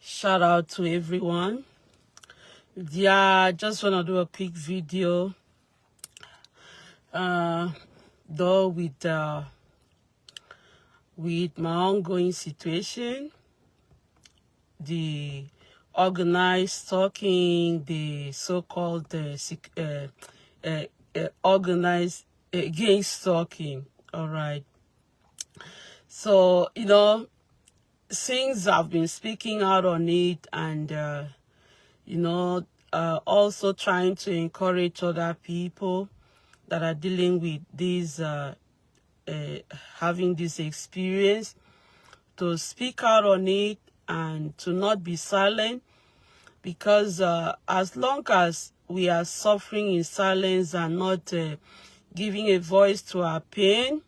Shout out to everyone. Yeah, just want to do a quick video though with my ongoing situation, the organized stalking, the so-called organized against stalking. All right. So, since I've been speaking out on it and, also trying to encourage other people that are dealing with this, having this experience, to speak out on it and to not be silent, because as long as we are suffering in silence and not giving a voice to our pain,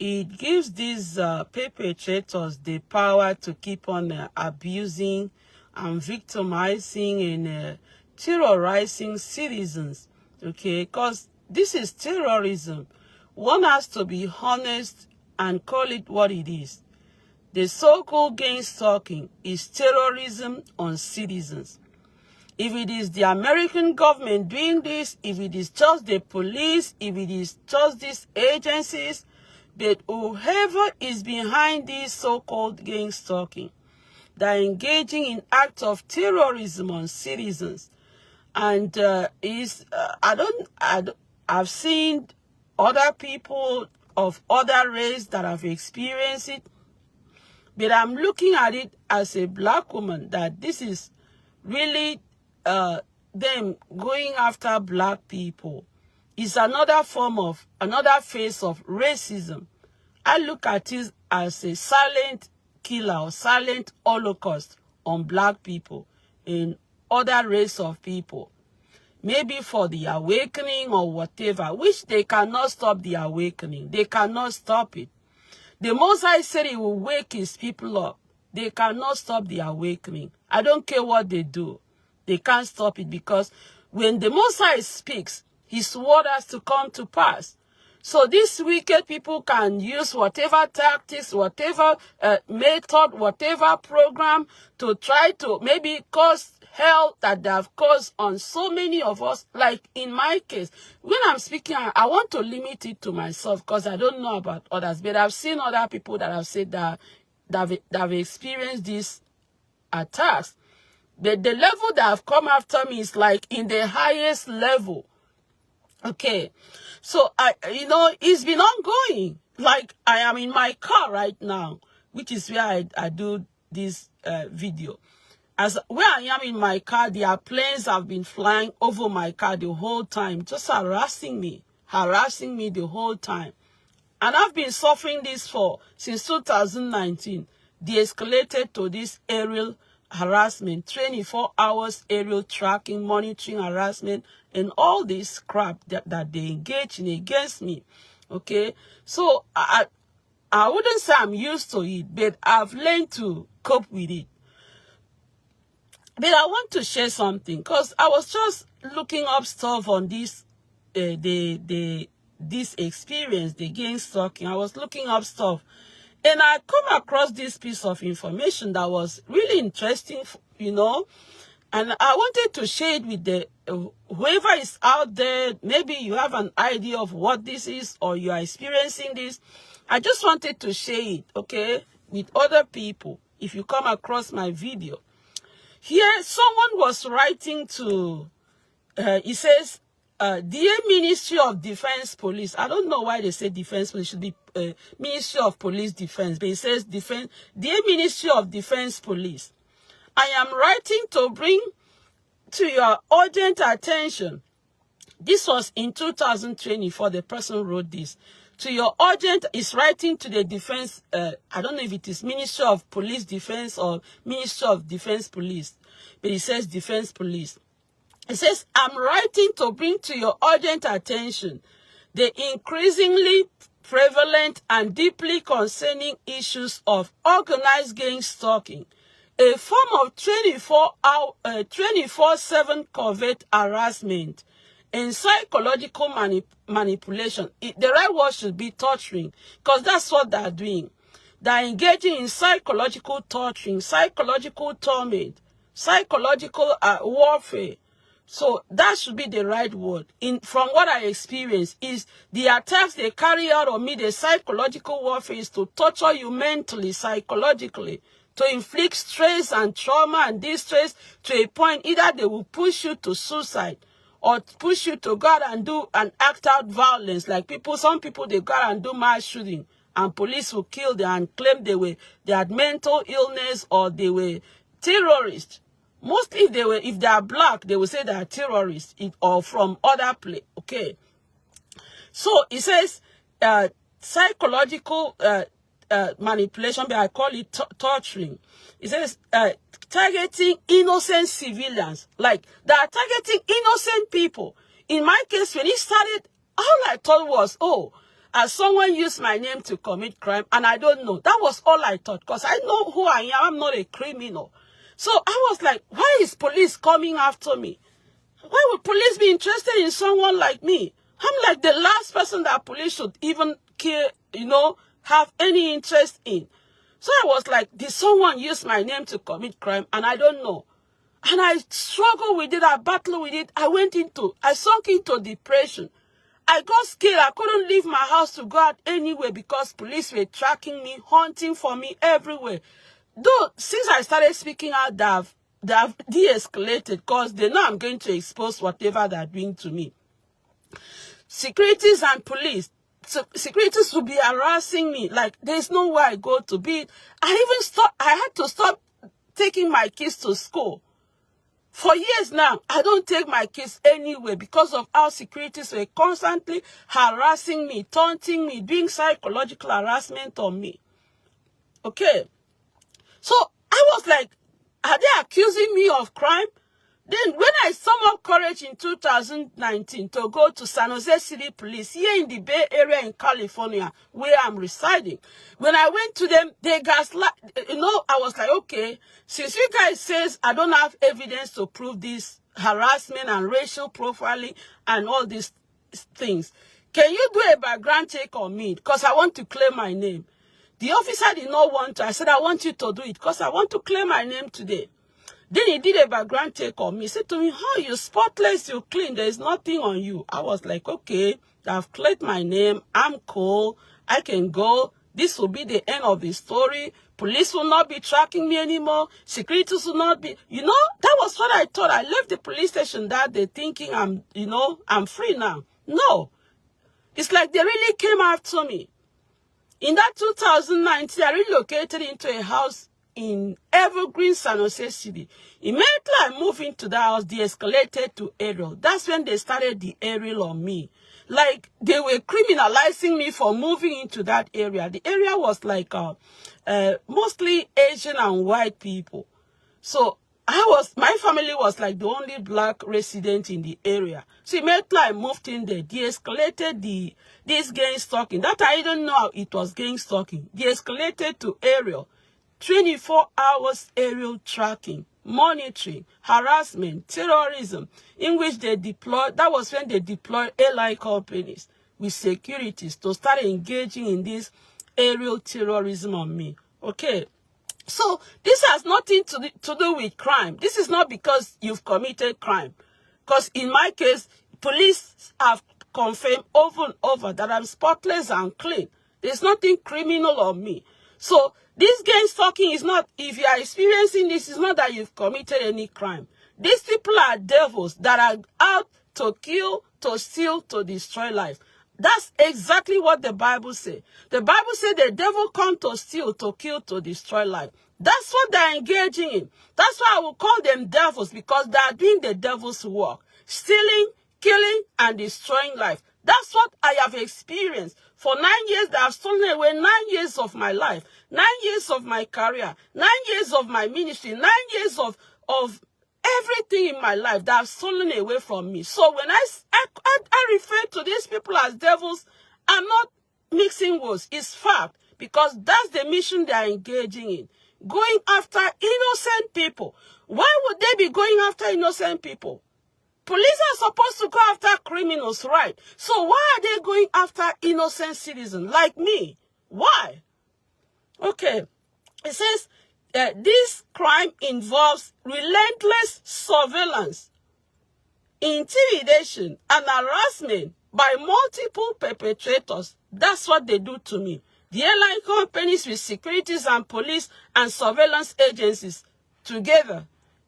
it gives these perpetrators the power to keep on abusing and victimizing and terrorizing citizens, okay? Because this is terrorism. One has to be honest and call it what it is. The so-called gang stalking is terrorism on citizens. If it is the American government doing this, if it is just the police, if it is just these agencies, but whoever is behind this so-called gang stalking, they're engaging in acts of terrorism on citizens. And I've seen other people of other race that have experienced it, but I'm looking at it as a black woman, that this is really them going after black people. It's another face of racism. I look at it as a silent killer or silent holocaust on black people and other race of people. Maybe for the awakening or whatever, which they cannot stop the awakening. They cannot stop it. The Most High said he will wake his people up. They cannot stop the awakening. I don't care what they do. They can't stop it, because when the Most High speaks, his word has to come to pass. So these wicked people can use whatever tactics, whatever method, whatever program to try to maybe cause hell that they have caused on so many of us. Like in my case, when I'm speaking, I want to limit it to myself because I don't know about others. But I've seen other people that have said that have experienced these attacks. The level that have come after me is like in the highest level. Okay, so it's been ongoing. Like I am in my car right now, which is where I do this video. As where I am in my car, the planes have been flying over my car the whole time, just harassing me the whole time. And I've been suffering this since 2019. De-escalated to this aerial harassment, 24 hours aerial tracking, monitoring harassment, and all this crap that they engage in against me. Okay, so I wouldn't say I'm used to it, but I've learned to cope with it. But I want to share something, because I was just looking up stuff on this this experience, the gang stalking. I was looking up stuff, and I come across this piece of information that was really interesting, and I wanted to share it with the whoever is out there. Maybe you have an idea of what this is, or you are experiencing this. I just wanted to share it, okay, with other people. If you come across my video, here someone was writing to, he says, Dear Ministry of Defense Police. I don't know why they say Defense Police. It should be Ministry of Police Defense. But it says Defense. Dear Ministry of Defense Police, I am writing to bring to your urgent attention. This was in 2024. The person wrote this. To your urgent, is writing to the defense. I don't know if it is Ministry of Police Defense or Ministry of Defense Police. But it says Defense Police. It says, I'm writing to bring to your urgent attention the increasingly prevalent and deeply concerning issues of organized gang stalking, a form of 24/7 covert harassment and psychological manipulation. The right word should be torturing, because that's what they're doing. that are engaging in psychological torturing, psychological torment, psychological warfare. So that should be the right word. From what I experienced, is the attacks they carry out on me, the psychological warfare is to torture you mentally, psychologically, to inflict stress and trauma and distress to a point either they will push you to suicide or push you to go out and do and act out violence. Like some people, they go out and do mass shooting and police will kill them and claim they had mental illness or they were terrorists. Mostly if they are black, they will say they are terrorists or from other place. Okay. So it says psychological manipulation, but I call it torturing. It says targeting innocent civilians. Like they are targeting innocent people. In my case, when it started, all I thought was, as someone used my name to commit crime, and I don't know. That was all I thought, because I know who I am. I'm not a criminal. So I was like, why is police coming after me? Why would police be interested in someone like me? I'm like the last person that police should even care, have any interest in. So I was like, did someone use my name to commit crime? And I don't know. And I struggled with it. I battled with it. I sunk into depression. I got scared. I couldn't leave my house to go out anywhere because police were tracking me, hunting for me everywhere. Though, since I started speaking out, they have de-escalated because they know I'm going to expose whatever they're doing to me. Securities and police. Securities will be harassing me. Like, there's nowhere I go to be. I had to stop taking my kids to school. For years now, I don't take my kids anywhere because of how securities were constantly harassing me, taunting me, doing psychological harassment on me. Okay. So I was like, are they accusing me of crime? Then when I summoned courage in 2019 to go to San Jose City Police here in the Bay Area in California, where I'm residing, when I went to them, they gaslight, I was like, okay, since you guys says I don't have evidence to prove this harassment and racial profiling and all these things, can you do a background check on me? Because I want to clear my name. The officer did not want to. I said, I want you to do it because I want to clear my name today. Then he did a background check on me. He said to me, you're spotless, you're clean, there's nothing on you. I was like, okay, I've cleared my name, I'm cool, I can go. This will be the end of the story. Police will not be tracking me anymore. Securities will not be, that was what I thought. I left the police station that day thinking I'm free now. No. It's like they really came after me. In that 2019, I relocated into a house in Evergreen, San Jose City. Immediately I moved into that house, de-escalated to aerial. That's when they started the aerial on me. Like, they were criminalizing me for moving into that area. The area was like mostly Asian and white people. So my family was like the only black resident in the area. So immediately I moved in there, de-escalated this gang stalking. That I didn't know it was gang stalking. De-escalated to aerial. 24 hours aerial tracking, monitoring, harassment, terrorism, in which they deployed, that was when they deployed airline companies with securities to start engaging in this aerial terrorism on me. Okay. So this has nothing to do with crime. This is not because you've committed crime. Because in my case, police have confirmed over and over that I'm spotless and clean. There's nothing criminal on me. So this gang stalking is not, if you are experiencing this, it's not that you've committed any crime. These people are devils that are out to kill, to steal, to destroy life. That's exactly what the Bible says. The Bible says the devil comes to steal, to kill, to destroy life. That's what they're engaging in. That's why I will call them devils, because they are doing the devil's work. Stealing, killing, and destroying life. That's what I have experienced. For 9 years, they have stolen away 9 years of my life, 9 years of my career, 9 years of my ministry, 9 years of everything in my life that have stolen away from me. So when I refer to these people as devils, I'm not mixing words. It's fact, because that's the mission they are engaging in. Going after innocent people. Why would they be going after innocent people? Police are supposed to go after criminals, right? So why are they going after innocent citizens like me? Why? Okay. It says this crime involves relentless surveillance, intimidation, and harassment by multiple perpetrators. That's what they do to me. The airline companies with securities and police and surveillance agencies together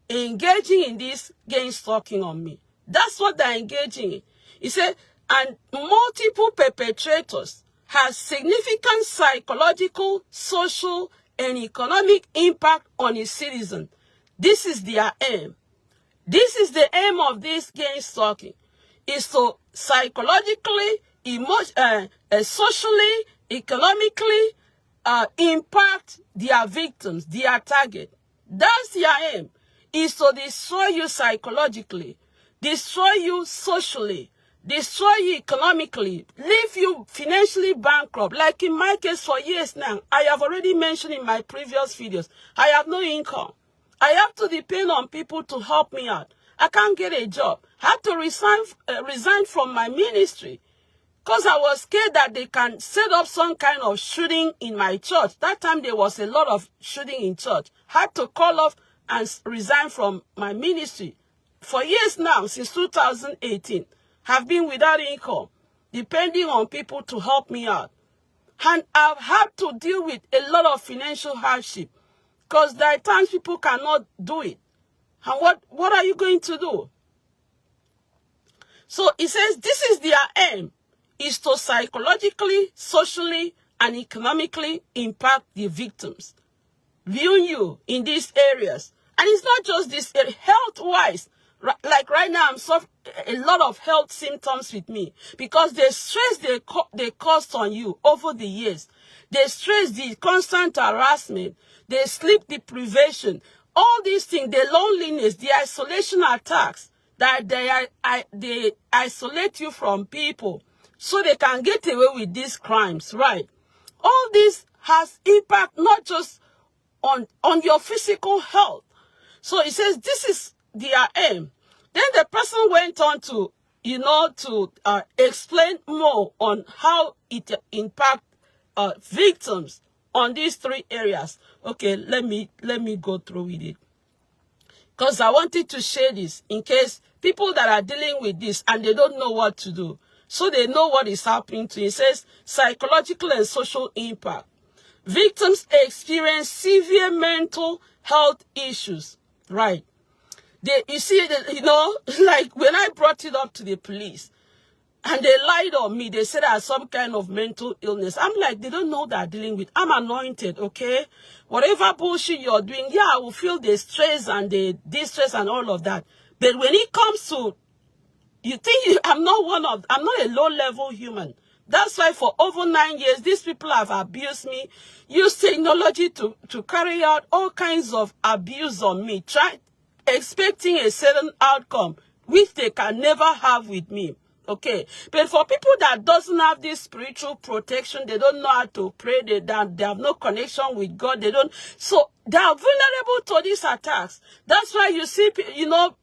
engaging in this gang stalking on me. That's what they're engaging in. He said, and multiple perpetrators have significant psychological, social, and economic impact on its citizens. This is their aim. This is the aim of this gang stalking, is to psychologically, socially, economically impact their victims, their target. That's their aim, is to destroy you psychologically, destroy you socially, destroy you economically, leave you financially bankrupt. Like in my case for years now, I have already mentioned in my previous videos, I have no income. I have to depend on people to help me out. I can't get a job. I had to resign from my ministry because I was scared that they can set up some kind of shooting in my church. That time there was a lot of shooting in church. I had to call off and resign from my ministry. For years now, since 2018, have been without income, depending on people to help me out. And I've had to deal with a lot of financial hardship because there are times people cannot do it. And what are you going to do? So it says this is their aim, is to psychologically, socially, and economically impact the victims, viewing you in these areas. And it's not just this, health-wise. Like right now, I'm suffering a lot of health symptoms with me because the stress they caused on you over the years, the stress, the constant harassment, the sleep deprivation, all these things, the loneliness, the isolation attacks, that they isolate you from people so they can get away with these crimes, right? All this has impact not just on your physical health. So it says this is their aim. Then the person went on to, explain more on how it impacts victims on these three areas. Okay, let me go through with it, because I wanted to share this in case people that are dealing with this and they don't know what to do, so they know what is happening to you. It says psychological and social impact. Victims experience severe mental health issues, right? You see, like when I brought it up to the police, and they lied on me. They said I had some kind of mental illness. I'm like, they don't know that I'm dealing with. I'm anointed, okay? Whatever bullshit you're doing, yeah, I will feel the stress and the distress and all of that. But when it comes to, I'm not a low-level human. That's why for over 9 years, these people have abused me, used technology to carry out all kinds of abuse on me, expecting a certain outcome, which they can never have with me. Okay, but for people that doesn't have this spiritual protection, they don't know how to pray, they have no connection with God, so they are vulnerable to these attacks. That's why you see,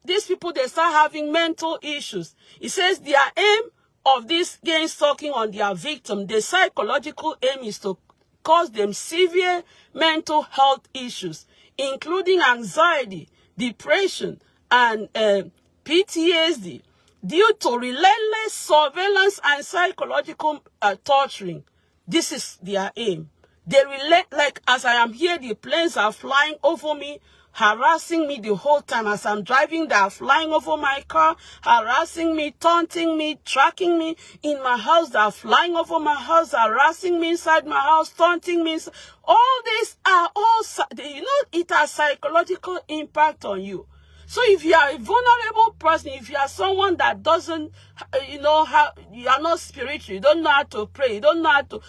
these people, they start having mental issues. It says their aim of this gang stalking on their victim, the psychological aim is to cause them severe mental health issues, including anxiety, depression, and PTSD. Due to relentless surveillance and psychological torturing. This is their aim. They like as I am here, the planes are flying over me, harassing me the whole time. As I'm driving, they are flying over my car, harassing me, taunting me, tracking me. In my house, they are flying over my house, harassing me inside my house, taunting me. All these are all, it has psychological impact on you. So if you are a vulnerable person, if you are someone that doesn't, you are not spiritual, you don't know how to pray, you don't know how to,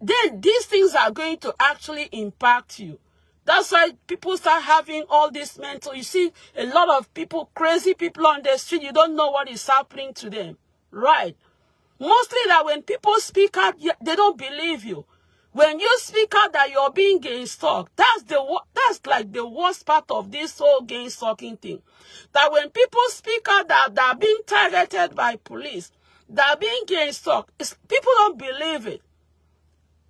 then these things are going to actually impact you. That's why people start having all this mental, you see a lot of people, crazy people on the street, you don't know what is happening to them, right? Mostly that when people speak out, they don't believe you. When you speak out that you're being gang stalked, that's like the worst part of this whole gang stalking thing. That when people speak out that they're being targeted by police, they're being gang stalked, people don't believe it.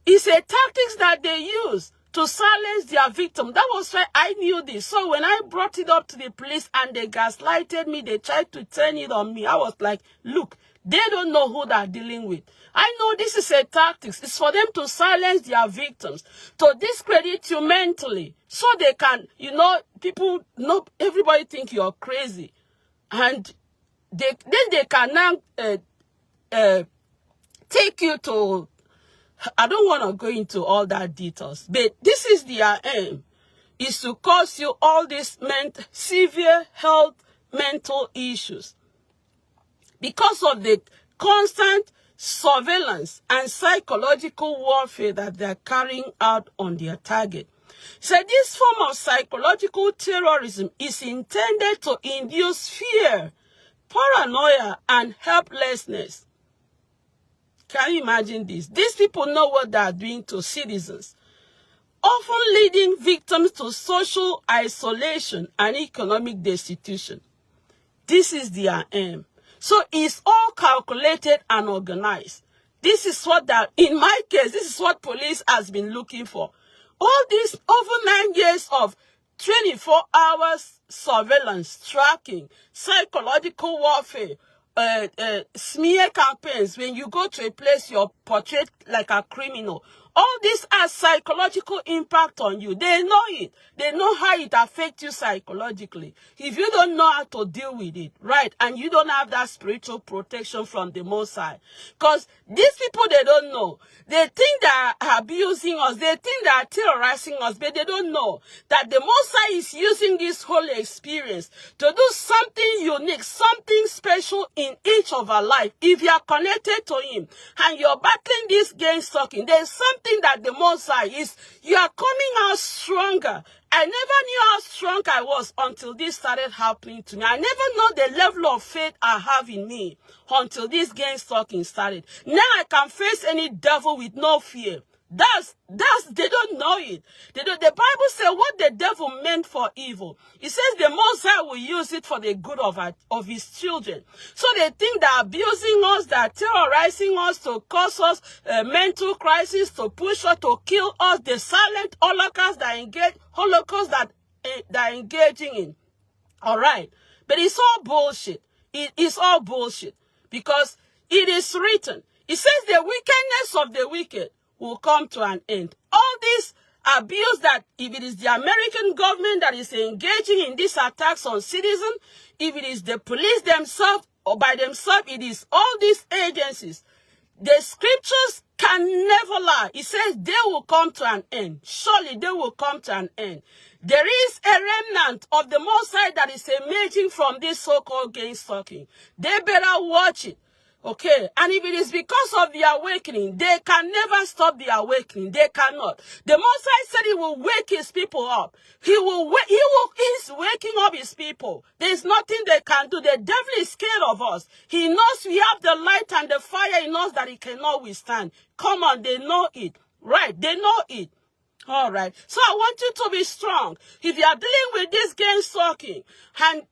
It's a tactics that they use to silence their victim. That was why I knew this. So when I brought it up to the police and they gaslighted me, they tried to turn it on me. I was like, look, they don't know who they're dealing with. I know this is a tactic. It's for them to silence their victims, to discredit you mentally, so they can, people know, everybody think you're crazy. And then they can now take you to, I don't want to go into all that details, but this is their aim, is to cause you all these severe health, mental issues because of the constant surveillance and psychological warfare that they're carrying out on their target. So this form of psychological terrorism is intended to induce fear, paranoia, and helplessness. Can you imagine this? These people know what they are doing to citizens, often leading victims to social isolation and economic destitution. This is their aim. So it's all calculated and organized. This is what in my case, this is what police has been looking for. All these over 9 years of 24 hours surveillance, tracking, psychological warfare, smear campaigns. When you go to a place, you're portrayed like a criminal. All this has psychological impact on you. They know it. They know how it affects you psychologically. If you don't know how to deal with it, right, and you don't have that spiritual protection from the Most High, because these people, they don't know. They think they are abusing us. They think they are terrorizing us, but they don't know that the Most High is using this whole experience to do something unique, something special in each of our life. If you are connected to Him and you're battling this game stalking, there's something that the Most High is, you are coming out stronger. I never knew how strong I was until this started happening to me. I never know the level of faith I have in me until this game stalking started. Now I can face any devil with no fear. They don't know it. The Bible says what the devil meant for evil, it says the Most High will use it for the good of His children. So they think they're abusing us, they're terrorizing us to cause us mental crisis, to push us, to kill us, the silent holocaust that they're engaging in. All right. But it's all bullshit. It's all bullshit. Because it is written. It says the wickedness of the wicked will come to an end. All this abuse, that if it is the American government that is engaging in these attacks on citizens, if it is the police themselves or by themselves, it is all these agencies. The scriptures can never lie. It says they will come to an end. Surely they will come to an end. There is a remnant of the Most High that is emerging from this so-called game stalking. They better watch it. Okay, and if it is because of the awakening, they can never stop the awakening. They cannot. The Most High said He will wake His people up. He's waking up His people. There's nothing they can do. The devil is scared of us. He knows we have the light and the fire in us that he cannot withstand. Come on, they know it. Right, they know it. All right. So I want you to be strong. If you are dealing with this game stalking and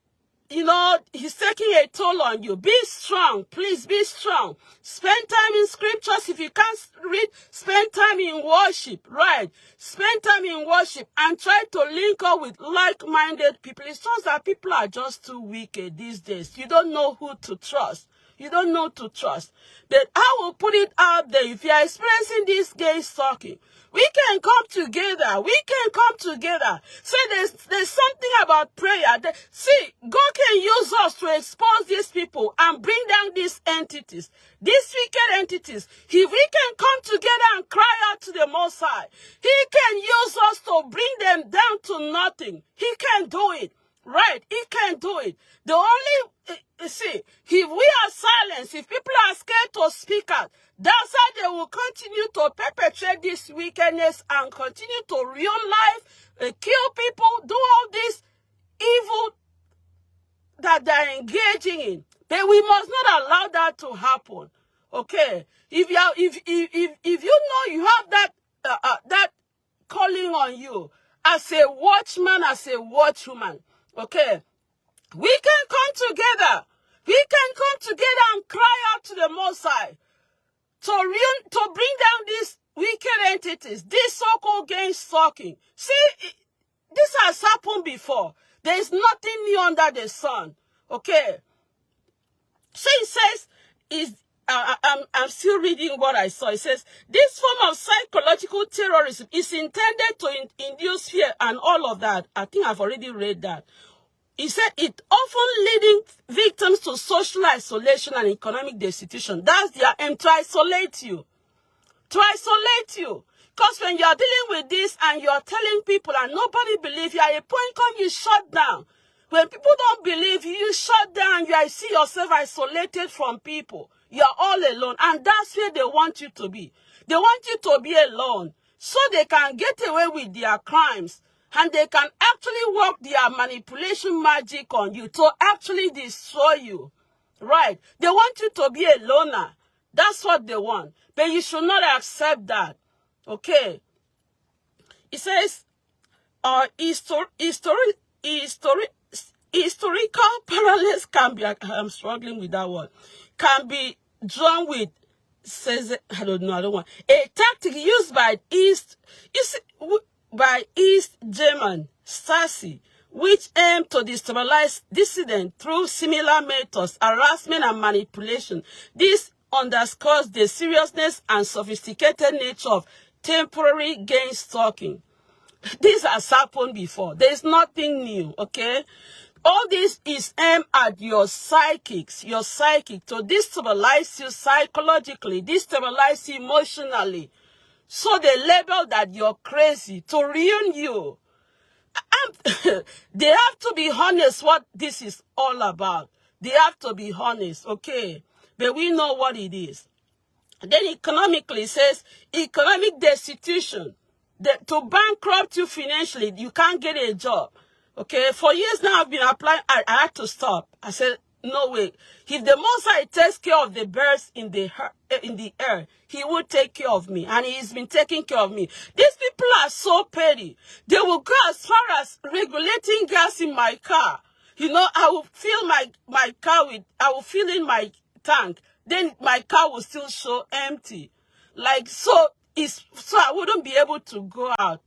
he's taking a toll on you, be strong. Please be strong. Spend time in scriptures. If you can't read, spend time in worship, right? Spend time in worship and try to link up with like-minded people. It's just that people are just too wicked these days. You don't know who to trust. You don't know to trust. But I will put it out there. If you are experiencing this game stalking, we can come together. We can come together. So there's something about prayer. See, God can use us to expose these people and bring down these entities, these wicked entities. If we can come together and cry out to the Most High, He can use us to bring them down to nothing. He can do it. Right? He can do it. The only, if we are silenced, if people are scared to speak out, that's how they will continue to perpetrate this wickedness and continue to ruin life, kill people, do all this evil that they're engaging in. But we must not allow that to happen. Okay? If you know you have that calling on you as a watchman, as a watchwoman, okay, we can come together. We can come together and cry out to the Most High to bring down these wicked entities, this so-called gang stalking. See, this has happened before. There is nothing new under the sun. Okay. So it says, I'm still reading what I saw. It says, this form of psychological terrorism is intended to induce fear and all of that. I think I've already read that. He said it often leading victims to social isolation and economic destitution. That's their aim, to isolate you. To isolate you. Because when you're dealing with this and you're telling people and nobody believes you, at a point come you shut down. When people don't believe you, you shut down. You see yourself isolated from people. You're all alone. And that's where they want you to be. They want you to be alone so they can get away with their crimes. And they can actually work their manipulation magic on you to actually destroy you. Right? They want you to be a loner. That's what they want. But you should not accept that. Okay? It says, historical parallels can be, I'm struggling with that word, can be drawn with, says, I don't want, a tactic used by East German Stasi, which aim to destabilize dissidents through similar methods, harassment and manipulation. This underscores the seriousness and sophisticated nature of temporary gang stalking. This has happened before. There is nothing new, okay? All this is aimed at your psychic, to destabilize you psychologically, destabilize you emotionally. So they label that you're crazy, to ruin you. They have to be honest what this is all about. They have to be honest, okay? But we know what it is. Then economically, it says economic destitution. To bankrupt you financially, you can't get a job. Okay, for years now I've been applying. I had to stop. I said, no way. If the Most High takes care of the birds in the air, he will take care of me. And he's been taking care of me. These people are so petty. They will go as far as regulating gas in my car. You know, I will fill my car with, I will fill in my tank. Then my car will still show empty. Like, so I wouldn't be able to go out.